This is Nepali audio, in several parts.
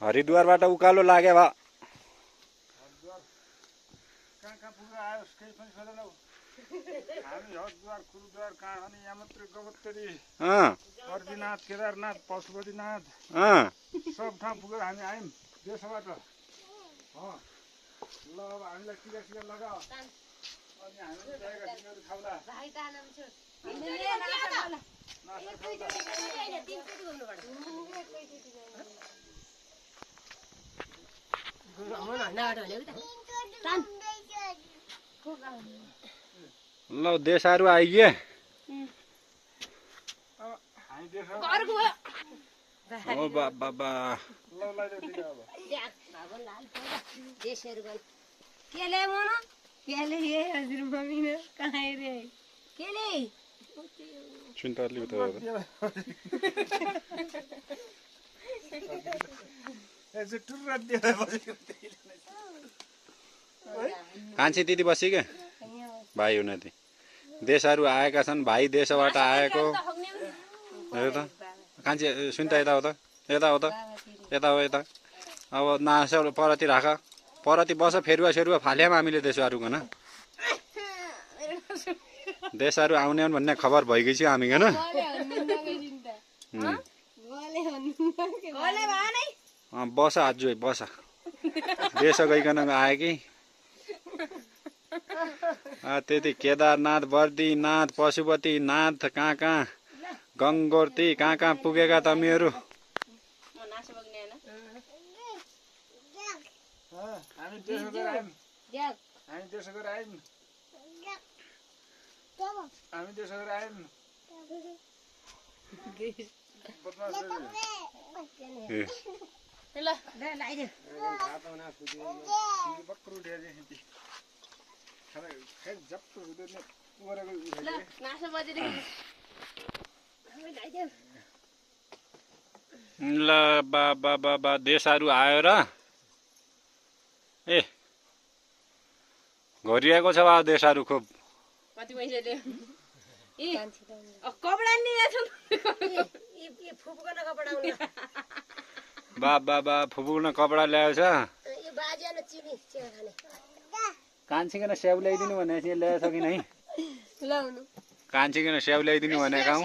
हरिद्वारबाट उकालो लागे भा कहाँ पुग्यो आयो केही पनि सोधेनौ हामी हरिद्वार खुरद्वार कहाँ अनि यहाँ मात्रै गगोत्तरी बद्रीनाथ केदारनाथ पशुपतिनाथ सब ठाउँ पुगेर हामी आयौँ देशबाट ल अब हामीलाई टिका सिका लगाऊ अनि हामी गएका दिनहरू खाउला ल देशहरू आइए ओ बाबा केले मोनो केले ये हजुर मम्मी ने कहाँ रे केले सुन्तरले त कान्छी दिदी बसी के भाइ हुनाथि देशहरू आएका छन् भाइ देशबाट आएको हेर त कान्छी सुन्त यता हो त यता हो त यता हो यता अब नास परति राख परति बस फेरुवा सेरुवा फाल्यौँ हामीले देशहरूको न देशहरू आउने भन्ने खबर भइगएछ हामी हैन बस आज बस देश गइकन आए कि त्यति केदारनाथ बद्रीनाथ पशुपतिनाथ कहाँ कहाँ गङ्गोत्री कहाँ पुगेका तमीहरू ल बा देशहरू आयो र ए घरिएको छ बा देशहरू खुब कति पैसा ल्यायो ए कपडा नि ल्याछन् ए फुफुको न कपडा उनी बा फुफुको न कपडा ल्याएछ यो बाजिया न चिनी चिया खाने कान्छीकन स्याउ ल्याइदिनु भनेपछि ल्याएछ कि नै लाउनु कान्छीकन स्याउ ल्याइदिनु भनेका हौ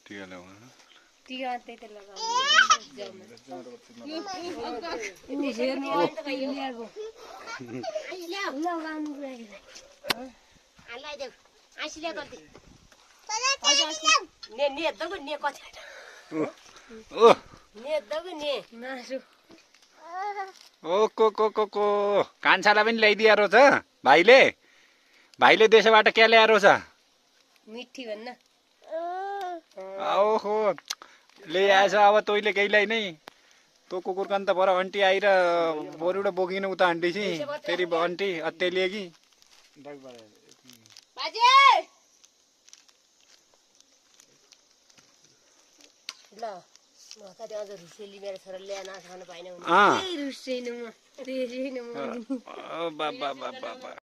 टिका ल्याउ टिका त्यही त लगाउ को कान्छालाई पनि ल्याइदिएर छ भाइले देशबाट क्या ल्याएर छ मिठी भन्न ओहो ल्याएछ अब तैँले केहीलाई नै तँ कुकुरकन त पर अन्टी आएर बरुबाट बोकिन उता आन्टी छि तेरी अन्टी अत्ते लिए कि ल म त अझ रुसेली मेरो छोरा ल्याएन खानु पाइन अँ रुसेन म बा